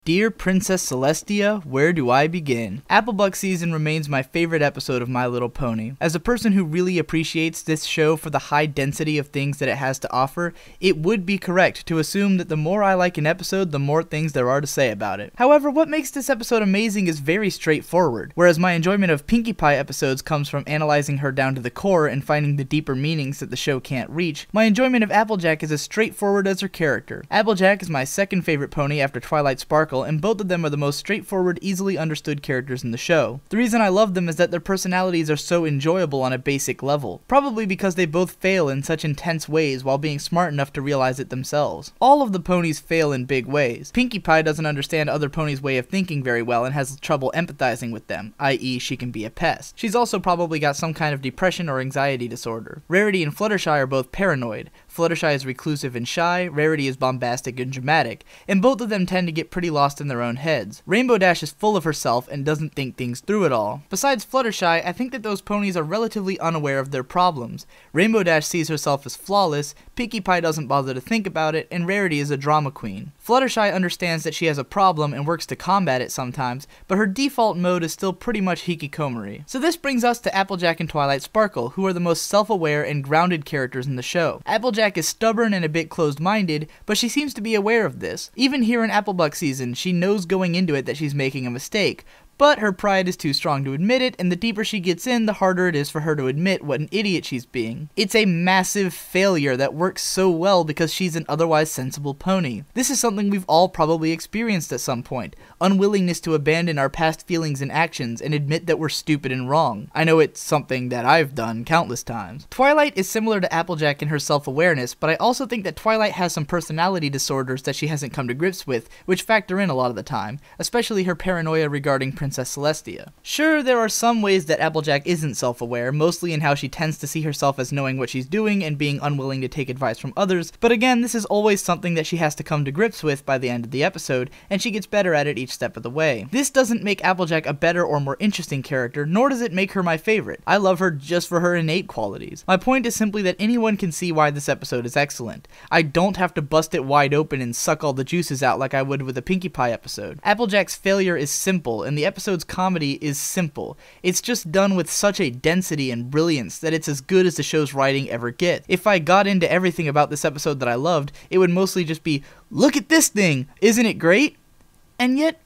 Dear Princess Celestia, where do I begin? Applebuck season remains my favorite episode of My Little Pony. As a person who really appreciates this show for the high density of things that it has to offer, it would be correct to assume that the more I like an episode, the more things there are to say about it. However, what makes this episode amazing is very straightforward. Whereas my enjoyment of Pinkie Pie episodes comes from analyzing her down to the core and finding the deeper meanings that the show can't reach, my enjoyment of Applejack is as straightforward as her character. Applejack is my second favorite pony after Twilight Sparkle, and both of them are the most straightforward, easily understood characters in the show. The reason I love them is that their personalities are so enjoyable on a basic level, probably because they both fail in such intense ways while being smart enough to realize it themselves. All of the ponies fail in big ways. Pinkie Pie doesn't understand other ponies' way of thinking very well and has trouble empathizing with them, i.e. she can be a pest. She's also probably got some kind of depression or anxiety disorder. Rarity and Fluttershy are both paranoid. Fluttershy is reclusive and shy, Rarity is bombastic and dramatic, and both of them tend to get pretty lost in their own heads. Rainbow Dash is full of herself and doesn't think things through at all. Besides Fluttershy, I think that those ponies are relatively unaware of their problems. Rainbow Dash sees herself as flawless, Pinkie Pie doesn't bother to think about it, and Rarity is a drama queen. Fluttershy understands that she has a problem and works to combat it sometimes, but her default mode is still pretty much hikikomori. So this brings us to Applejack and Twilight Sparkle, who are the most self-aware and grounded characters in the show. Applejack is stubborn and a bit closed-minded, but she seems to be aware of this. Even here in Applebuck season, she knows going into it that she's making a mistake, but her pride is too strong to admit it, and the deeper she gets in, the harder it is for her to admit what an idiot she's being. It's a massive failure that works so well because she's an otherwise sensible pony. This is something we've all probably experienced at some point, unwillingness to abandon our past feelings and actions and admit that we're stupid and wrong. I know it's something that I've done countless times. Twilight is similar to Applejack in her self-awareness, but I also think that Twilight has some personality disorders that she hasn't come to grips with, which factor in a lot of the time, especially her paranoia regarding Princess Celestia. Sure, there are some ways that Applejack isn't self-aware, mostly in how she tends to see herself as knowing what she's doing and being unwilling to take advice from others, but again, this is always something that she has to come to grips with by the end of the episode, and she gets better at it each step of the way. This doesn't make Applejack a better or more interesting character, nor does it make her my favorite. I love her just for her innate qualities. My point is simply that anyone can see why this episode is excellent. I don't have to bust it wide open and suck all the juices out like I would with a Pinkie Pie episode. Applejack's failure is simple, and the episode's comedy is simple. It's just done with such a density and brilliance that it's as good as the show's writing ever gets. If I got into everything about this episode that I loved, it would mostly just be, look at this thing, isn't it great? And yet,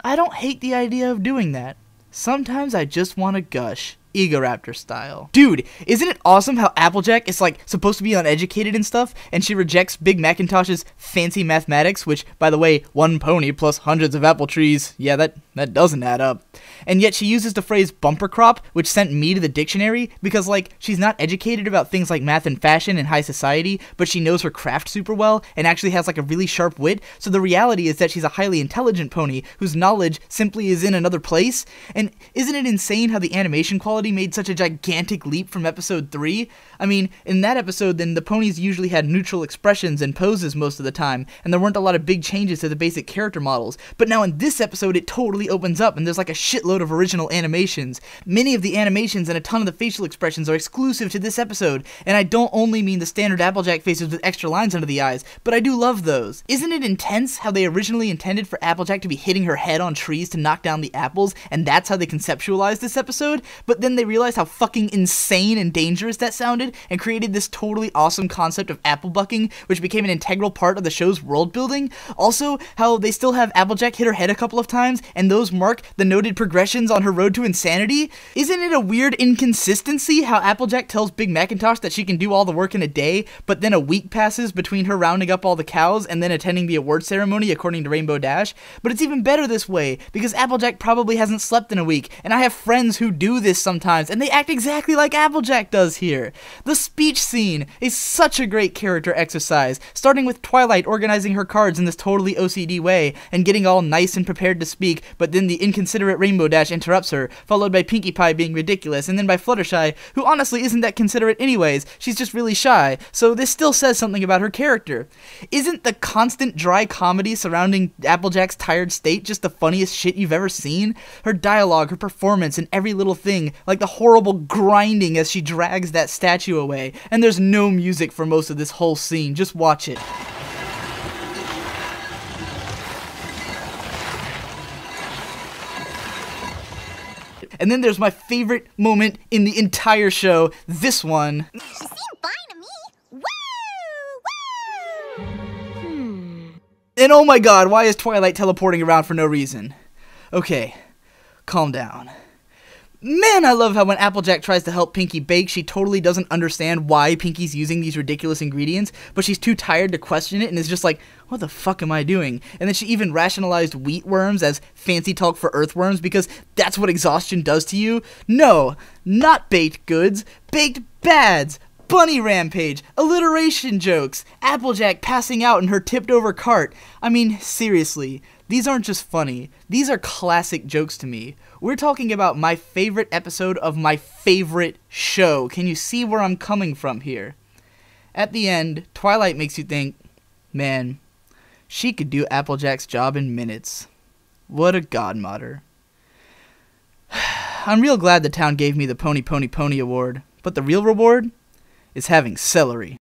I don't hate the idea of doing that. Sometimes I just want to gush. Egoraptor style. Dude, isn't it awesome how Applejack is like supposed to be uneducated and stuff, and she rejects Big Macintosh's fancy mathematics, which, by the way, one pony plus hundreds of apple trees, yeah, that doesn't add up. And yet she uses the phrase bumper crop, which sent me to the dictionary, because like, she's not educated about things like math and fashion and high society, but she knows her craft super well, and actually has like a really sharp wit, so the reality is that she's a highly intelligent pony, whose knowledge simply is in another place. And isn't it insane how the animation quality made such a gigantic leap from episode 3? I mean, in that episode, then the ponies usually had neutral expressions and poses most of the time, and there weren't a lot of big changes to the basic character models. But now in this episode, it totally opens up, and there's like a shitload of original animations. Many of the animations and a ton of the facial expressions are exclusive to this episode, and I don't only mean the standard Applejack faces with extra lines under the eyes, but I do love those. Isn't it intense how they originally intended for Applejack to be hitting her head on trees to knock down the apples, and that's how they conceptualized this episode? But then they realized how fucking insane and dangerous that sounded, and created this totally awesome concept of applebucking, which became an integral part of the show's world building. Also, how they still have Applejack hit her head a couple of times, and those mark the noted progressions on her road to insanity. Isn't it a weird inconsistency how Applejack tells Big Macintosh that she can do all the work in a day, but then a week passes between her rounding up all the cows and then attending the award ceremony according to Rainbow Dash? But it's even better this way, because Applejack probably hasn't slept in a week, and I have friends who do this sometimes, and they act exactly like Applejack does here. The speech scene is such a great character exercise, starting with Twilight organizing her cards in this totally OCD way, and getting all nice and prepared to speak, but then the inconsiderate Rainbow Dash interrupts her, followed by Pinkie Pie being ridiculous, and then by Fluttershy, who honestly isn't that considerate anyways, she's just really shy, so this still says something about her character. Isn't the constant dry comedy surrounding Applejack's tired state just the funniest shit you've ever seen? Her dialogue, her performance, and every little thing, like the horrible grinding as she drags that statue away, and there's no music for most of this whole scene, just watch it. And then there's my favorite moment in the entire show, this one. She seemed fine to me. Woo! And oh my god, why is Twilight teleporting around for no reason? Okay, calm down. Man, I love how when Applejack tries to help Pinkie bake, she totally doesn't understand why Pinkie's using these ridiculous ingredients, but she's too tired to question it and is just like, what the fuck am I doing? And then she even rationalized wheat worms as fancy talk for earthworms because that's what exhaustion does to you. No, not baked goods, baked bads. Bunny rampage, alliteration jokes, Applejack passing out in her tipped over cart. I mean, seriously, these aren't just funny, these are classic jokes to me. We're talking about my favorite episode of my favorite show. Can you see where I'm coming from here? At the end, Twilight makes you think, man, she could do Applejack's job in minutes. What a godmother. I'm real glad the town gave me the Pony Pony Pony award, but the real reward is having celery.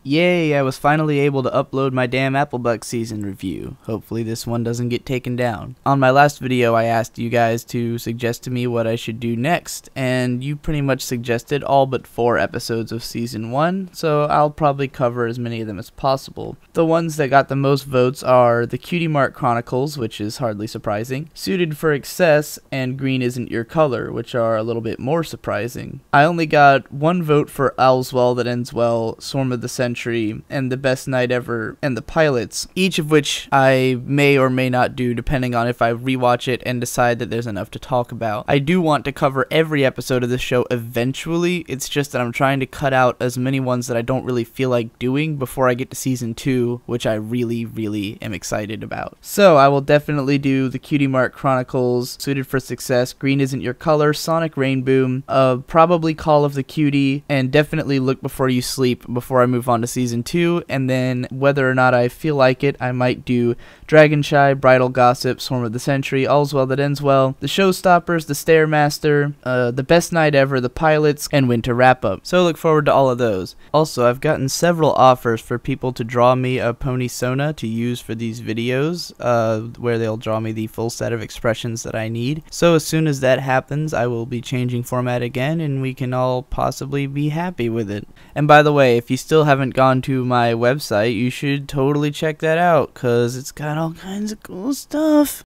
Yay, I was finally able to upload my damn Applebuck season review. Hopefully this one doesn't get taken down. On my last video I asked you guys to suggest to me what I should do next, and you pretty much suggested all but 4 episodes of season 1, so I'll probably cover as many of them as possible. The ones that got the most votes are the Cutie Mark Chronicles, which is hardly surprising, Suited for Excess, and Green Isn't Your Color, which are a little bit more surprising. I only got 1 vote for All's Well That Ends Well, Storm of the Century, and The Best Night Ever, and the pilots, each of which I may or may not do depending on if I rewatch it and decide that there's enough to talk about. I do want to cover every episode of the show eventually, it's just that I'm trying to cut out as many ones that I don't really feel like doing before I get to season 2, which I really am excited about. So I will definitely do the Cutie Mark Chronicles, Suited for Success, Green Isn't Your Color, Sonic Rainboom, probably Call of the Cutie, and definitely Look Before You Sleep before I move on to season 2, and then whether or not I feel like it, I might do Dragonshy, Bridal Gossip, Storm of the Century, All's Well That Ends Well, The Showstoppers, The Stairmaster, The Best Night Ever, The Pilots, and Winter Wrap-Up. So look forward to all of those. Also, I've gotten several offers for people to draw me a pony Sona to use for these videos, where they'll draw me the full set of expressions that I need. So as soon as that happens, I will be changing format again, and we can all possibly be happy with it. And by the way, if you still haven't gone to my website, you should totally check that out, cause it's got all kinds of cool stuff.